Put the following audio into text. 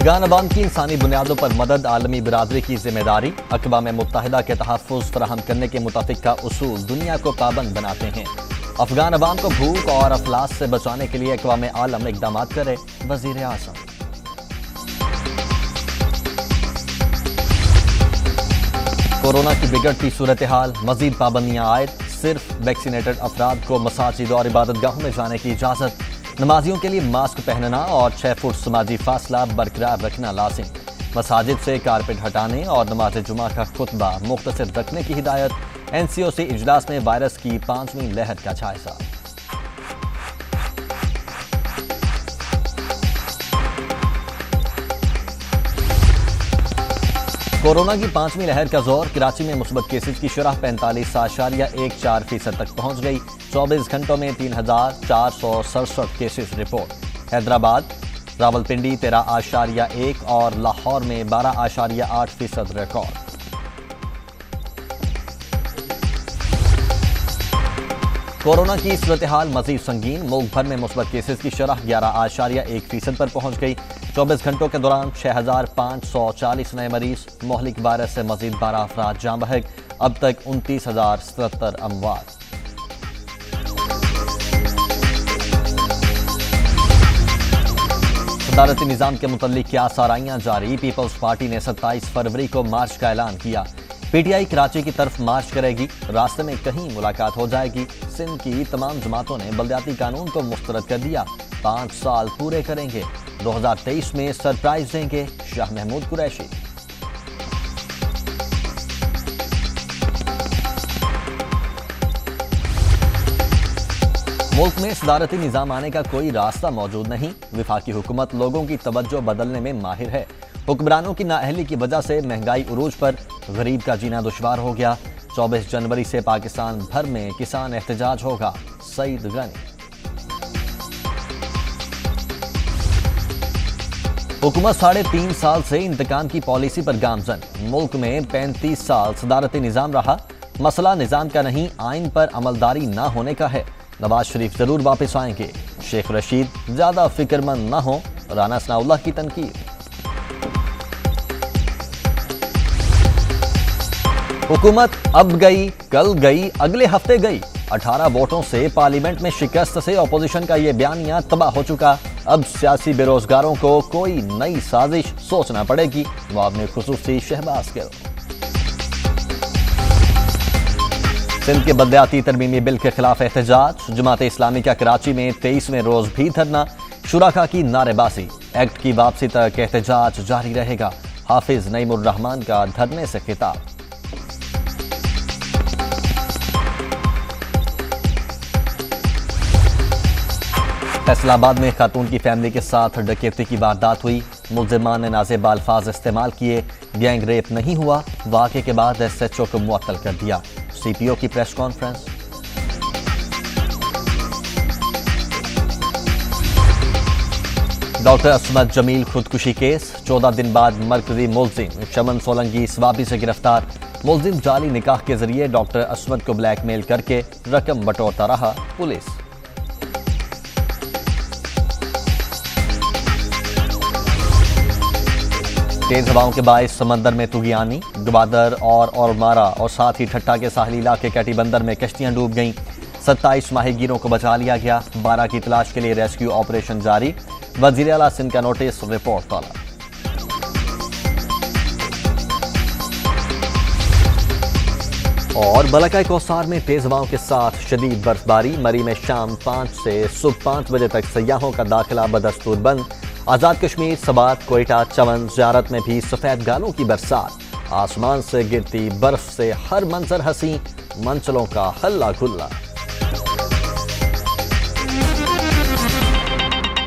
افغان عوام کی انسانی بنیادوں پر مدد عالمی برادری کی ذمہ داری۔ اقوام متحدہ کے تحفظ فراہم کرنے کے متفقہ اصول دنیا کو پابند بناتے ہیں۔ افغان عوام کو بھوک اور افلاس سے بچانے کے لیے اقوام عالم اقدامات کرے، وزیر اعظم۔ کورونا کی بگڑتی صورتحال، مزید پابندیاں عائد، صرف ویکسینیٹڈ افراد کو مساجد اور عبادت گاہوں میں جانے کی اجازت۔ نمازیوں کے لیے ماسک پہننا اور 6 فٹ سماجی فاصلہ برقرار رکھنا لازم۔ مساجد سے کارپیٹ ہٹانے اور نماز جمعہ کا خطبہ مختصر رکھنے کی ہدایت۔ NCOC اجلاس میں وائرس کی 5ویں لہر کا جائزہ۔ کورونا کی 5ویں لہر کا زور، کراچی میں مثبت کیسز کی شرح 45.14% تک پہنچ گئی۔ 24 گھنٹوں میں 3,467 کیسز رپورٹ۔ حیدرآباد، راولپنڈی 13.1 اور لاہور میں 12.8% ریکارڈ۔ کورونا کی صورتحال مزید سنگین، ملک بھر میں مثبت کیسز کی شرح 11.1% پر پہنچ گئی۔ 24 گھنٹوں کے دوران 6,540 نئے مریض، مہلک وائرس سے مزید 12 افراد جاں بحق، اب تک 29,077 اموات۔ صدارتی نظام کے متعلق کیا سارائیاں جاری، پیپلز پارٹی نے 27 فروری کو مارچ کا اعلان کیا۔ PTI کراچی کی طرف مارچ کرے گی، راستے میں کہیں ملاقات ہو جائے گی۔ سندھ کی تمام جماعتوں نے بلدیاتی قانون کو مسترد کر دیا، 5 سال پورے کریں گے، 2023 میں سرپرائز دیں گے، شاہ محمود قریشی۔ ملک میں صدارتی نظام آنے کا کوئی راستہ موجود نہیں، وفاقی حکومت لوگوں کی توجہ بدلنے میں ماہر ہے۔ حکمرانوں کی نااہلی کی وجہ سے مہنگائی عروج پر، غریب کا جینا دشوار ہو گیا۔ 24 جنوری سے پاکستان بھر میں کسان احتجاج ہوگا، سعید غنی۔ حکومت 3.5 سال سے انتقام کی پالیسی پر گامزن، ملک میں 35 سال صدارتی نظام رہا، مسئلہ نظام کا نہیں، آئین پر عملداری نہ ہونے کا ہے۔ نواز شریف ضرور واپس آئیں گے، شیخ رشید زیادہ فکر مند نہ ہوں، رانا ثناءاللہ کی تنقید۔ حکومت اب گئی، کل گئی، اگلے ہفتے گئی۔ 18 ووٹوں سے پارلیمنٹ میں شکست سے اپوزیشن کا یہ بیانیہ تباہ ہو چکا۔ اب سیاسی بے روزگاروں کو کوئی نئی سازش سوچنا پڑے گی، معاون خصوصی شہباز گل۔ سندھ کے بلدیاتی ترمیمی بل کے خلاف احتجاج، جماعت اسلامی کا کراچی میں 23ویں روز بھی دھرنا، شرکاء کی نعرے بازی، ایکٹ کی واپسی تک احتجاج جاری رہے گا۔ حافظ نعیم الرحمان کا دھرنے سے خطاب۔ فیصل آباد میں خاتون کی فیملی کے ساتھ ڈکیتی کی واردات ہوئی، ملزمان نے نازیبا الفاظ استعمال کیے، گینگ ریپ نہیں ہوا، واقعے کے بعد SHO کو معطل کر دیا۔ CPO کی پریس کانفرنس۔ ڈاکٹر عصمت جمیل خودکشی کیس، 14 دن بعد مرکزی ملزم شمن سولنگی سوابی سے گرفتار۔ ملزم جعلی نکاح کے ذریعے ڈاکٹر عصمت کو بلیک میل کر کے رقم بٹورتا رہا، پولیس۔ تیز ہواؤں کے باعث سمندر میں طغیانی، گوادر اور مارا اور ساتھ ہی ٹھٹھا کے ساحلی علاقے کیٹی بندر میں کشتیاں ڈوب گئیں۔ 27 ماہی گیروں کو بچا لیا گیا، 12 کی تلاش کے لیے ریسکیو آپریشن جاری۔ وزیر اعلیٰ سندھ کا نوٹس، رپورٹ طلب۔ اور ملکہ کوثر میں تیز ہواؤں کے ساتھ شدید برفباری، مری میں شام 5 سے صبح 5 بجے تک سیاحوں کا داخلہ بدستور بند۔ آزاد کشمیر، سبات، کوئٹہ، چمن، زیارت میں بھی سفید گالوں کی برسات، آسمان سے گرتی برف سے ہر منظر حسین، منچلوں کا ہلا گلا۔